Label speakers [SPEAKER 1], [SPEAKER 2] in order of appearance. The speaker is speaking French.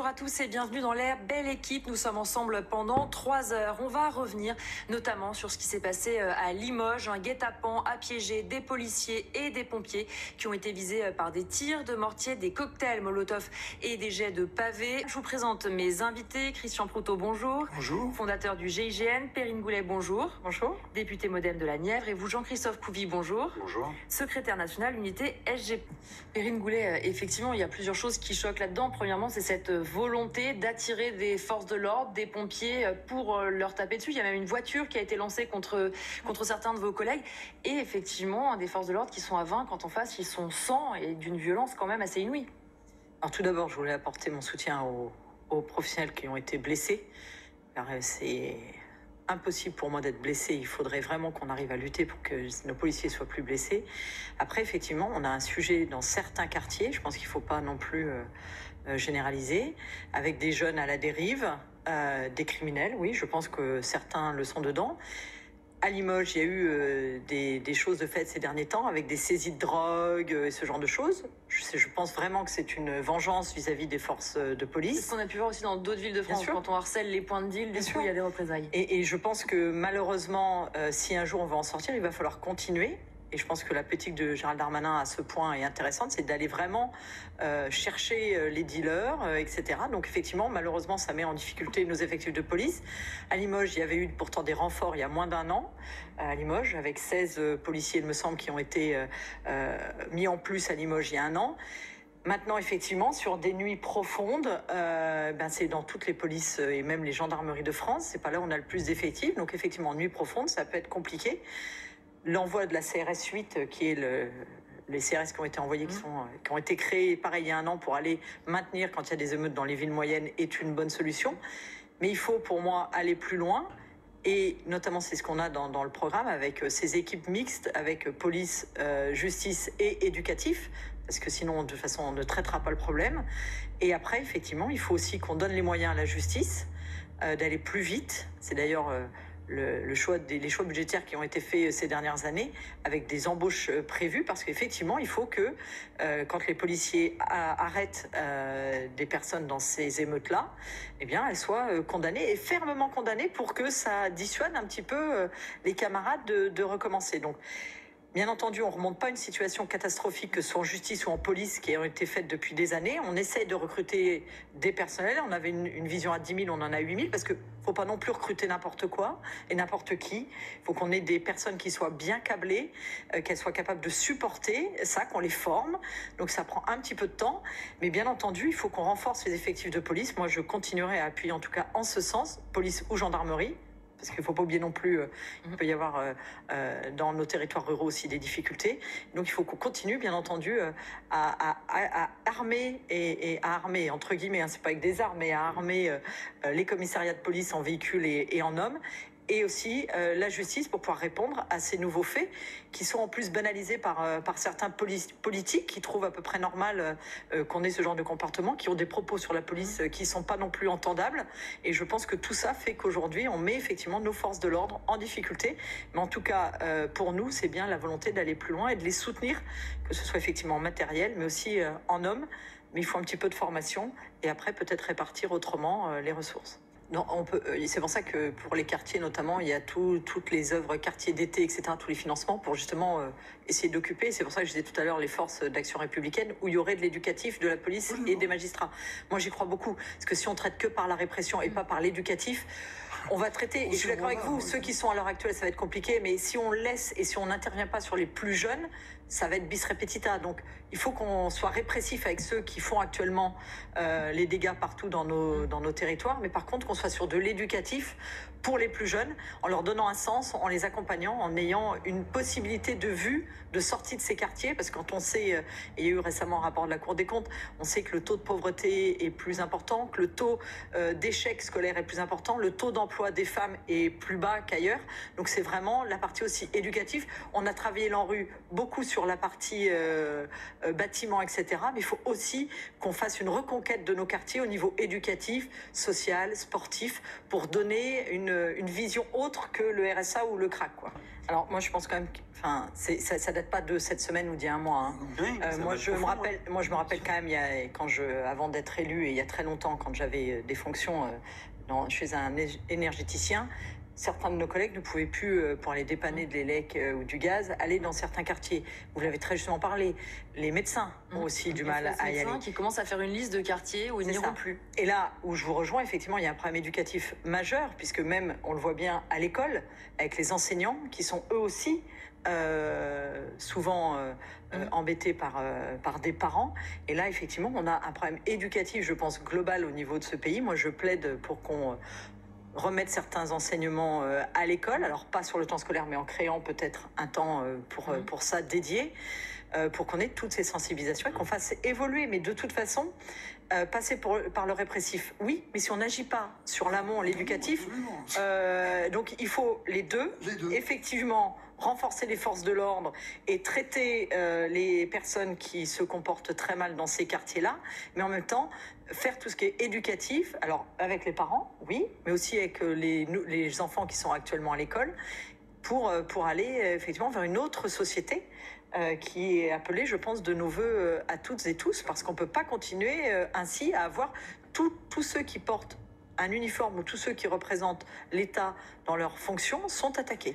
[SPEAKER 1] Bonjour à tous et bienvenue dans la belle équipe. Nous sommes ensemble pendant 3 heures. On va revenir notamment sur ce qui s'est passé à Limoges. Un guet-apens a piégé des policiers et des pompiers qui ont été visés par des tirs de mortier, des cocktails Molotov et des jets de pavés. Je vous présente mes invités. Christian Proutot, bonjour.
[SPEAKER 2] Bonjour.
[SPEAKER 1] Fondateur du GIGN. Perrine Goulet, bonjour.
[SPEAKER 3] Bonjour.
[SPEAKER 1] Député modem de la Nièvre. Et vous, Jean-Christophe Couvi, bonjour.
[SPEAKER 2] Bonjour.
[SPEAKER 1] Secrétaire national unité SGP. Perrine Goulet, effectivement, il y a plusieurs choses qui choquent là-dedans. Premièrement, c'est cette volonté d'attirer des forces de l'ordre, des pompiers pour leur taper dessus. Il y a même une voiture qui a été lancée contre certains de vos collègues. Et effectivement, des forces de l'ordre qui sont à 20 quand en face, ils sont 100 et d'une violence quand même assez inouïe.
[SPEAKER 3] Alors tout d'abord, je voulais apporter mon soutien aux professionnels qui ont été blessés. Car c'est impossible pour moi d'être blessé. Il faudrait vraiment qu'on arrive à lutter pour que nos policiers soient plus blessés. Après, effectivement, on a un sujet dans certains quartiers. Je pense qu'il ne faut pas non plus généraliser, avec des jeunes à la dérive, des criminels, oui, je pense que certains le sont dedans. À Limoges, il y a eu des choses de fait ces derniers temps, avec des saisies de drogue et ce genre de choses. Je pense vraiment que c'est une vengeance vis-à-vis des forces de police.
[SPEAKER 1] C'est ce qu'on a pu voir aussi dans d'autres villes de France, quand on harcèle les points de deal, du coup, il y a des représailles.
[SPEAKER 3] Et je pense que malheureusement, si un jour on veut en sortir, il va falloir continuer. Et je pense que la politique de Gérald Darmanin à ce point est intéressante, c'est d'aller vraiment chercher les dealers, etc. Donc effectivement, malheureusement, ça met en difficulté nos effectifs de police. À Limoges, il y avait eu pourtant des renforts il y a moins d'1 an, à Limoges, avec 16 policiers, il me semble, qui ont été mis en plus à Limoges il y a 1 an. Maintenant, effectivement, sur des nuits profondes, c'est dans toutes les polices et même les gendarmeries de France. C'est pas là où on a le plus d'effectifs. Donc effectivement, nuit profonde, ça peut être compliqué. L'envoi de la CRS 8, qui est les CRS qui ont été envoyés, qui ont été créés, pareil, il y a 1 an pour aller maintenir quand il y a des émeutes dans les villes moyennes, est une bonne solution. Mais il faut, pour moi, aller plus loin. Et notamment, c'est ce qu'on a dans le programme, avec ces équipes mixtes, avec police, justice et éducatif, parce que sinon, de toute façon, on ne traitera pas le problème. Et après, effectivement, il faut aussi qu'on donne les moyens à la justice d'aller plus vite. C'est d'ailleurs les choix budgétaires qui ont été faits ces dernières années, avec des embauches prévues, parce qu'effectivement, il faut que quand les policiers arrêtent des personnes dans ces émeutes-là, eh bien, elles soient condamnées, et fermement condamnées, pour que ça dissuade un petit peu les camarades de recommencer. Donc, bien entendu, on ne remonte pas une situation catastrophique, que ce soit en justice ou en police, qui a été faite depuis des années. On essaye de recruter des personnels. On avait une vision à 10 000, on en a 8 000, parce qu'il ne faut pas non plus recruter n'importe quoi et n'importe qui. Il faut qu'on ait des personnes qui soient bien câblées, qu'elles soient capables de supporter ça, qu'on les forme. Donc ça prend un petit peu de temps. Mais bien entendu, il faut qu'on renforce les effectifs de police. Moi, je continuerai à appuyer, en tout cas en ce sens, police ou gendarmerie. Parce qu'il ne faut pas oublier non plus, il peut y avoir dans nos territoires ruraux aussi des difficultés. Donc il faut qu'on continue, bien entendu, à armer, et à armer, entre guillemets, c'est pas avec des armes, mais à armer les commissariats de police en véhicules et en hommes. Et aussi la justice pour pouvoir répondre à ces nouveaux faits qui sont en plus banalisés par certains politiques qui trouvent à peu près normal qu'on ait ce genre de comportement, qui ont des propos sur la police qui ne sont pas non plus entendables. Et je pense que tout ça fait qu'aujourd'hui, on met effectivement nos forces de l'ordre en difficulté. Mais en tout cas, pour nous, c'est bien la volonté d'aller plus loin et de les soutenir, que ce soit effectivement en matériel, mais aussi en hommes. Mais il faut un petit peu de formation et après peut-être répartir autrement les ressources. Non, c'est pour ça que pour les quartiers notamment, il y a toutes les œuvres quartiers d'été, etc., tous les financements pour justement essayer d'occuper. C'est pour ça que je disais tout à l'heure les forces d'action républicaine, où il y aurait de l'éducatif, de la police et des magistrats. Moi, j'y crois beaucoup. Parce que si on traite que par la répression et pas par l'éducatif, on va traiter, et je suis d'accord avec vous, ceux qui sont à l'heure actuelle, ça va être compliqué, mais si on laisse et si on n'intervient pas sur les plus jeunes, ça va être bis repetita. Donc, il faut qu'on soit répressif avec ceux qui font actuellement les dégâts partout dans nos territoires, mais par contre, qu'on soit sur de l'éducatif pour les plus jeunes, en leur donnant un sens, en les accompagnant, en ayant une possibilité de vue, de sortie de ces quartiers, parce que quand on sait, et il y a eu récemment un rapport de la Cour des comptes, on sait que le taux de pauvreté est plus important, que le taux d'échec scolaire est plus important, le taux d'emploi des femmes est plus bas qu'ailleurs. Donc c'est vraiment la partie aussi éducative. On a travaillé l'ANRU beaucoup sur sur la partie bâtiment, etc. Mais il faut aussi qu'on fasse une reconquête de nos quartiers au niveau éducatif, social, sportif, pour donner une vision autre que le RSA ou le CRAC, quoi. Alors moi je pense quand même, enfin ça date pas de cette semaine ou d'il y a un mois. Hein.
[SPEAKER 2] Oui,
[SPEAKER 3] Moi je me rappelle quand même, avant d'être élu et il y a très longtemps, quand j'avais des fonctions chez un énergéticien, certains de nos collègues ne pouvaient plus, pour aller dépanner de l'élec ou du gaz, aller dans certains quartiers. Vous l'avez très justement parlé. Les médecins ont aussi du mal à y aller.
[SPEAKER 1] Qui commencent à faire une liste de quartiers où ils n'iront plus.
[SPEAKER 3] Et là où je vous rejoins, effectivement, il y a un problème éducatif majeur, puisque même, on le voit bien à l'école, avec les enseignants, qui sont eux aussi souvent embêtés par des parents. Et là, effectivement, on a un problème éducatif, je pense, global au niveau de ce pays. Moi, je plaide pour qu'on remettre certains enseignements à l'école, alors pas sur le temps scolaire, mais en créant peut-être un temps pour ça dédié, pour qu'on ait toutes ces sensibilisations et qu'on fasse évoluer. Mais de toute façon, passer par le répressif, oui, mais si on n'agit pas sur l'amont, l'éducatif, donc il faut les deux. Effectivement, renforcer les forces de l'ordre et traiter les personnes qui se comportent très mal dans ces quartiers-là, mais en même temps, faire tout ce qui est éducatif, alors avec les parents, oui, mais aussi avec les enfants qui sont actuellement à l'école, pour aller effectivement vers une autre société qui est appelée, je pense, de nos voeux à toutes et tous, parce qu'on ne peut pas continuer ainsi à avoir tous ceux qui portent un uniforme ou tous ceux qui représentent l'État dans leurs fonctions sont attaqués.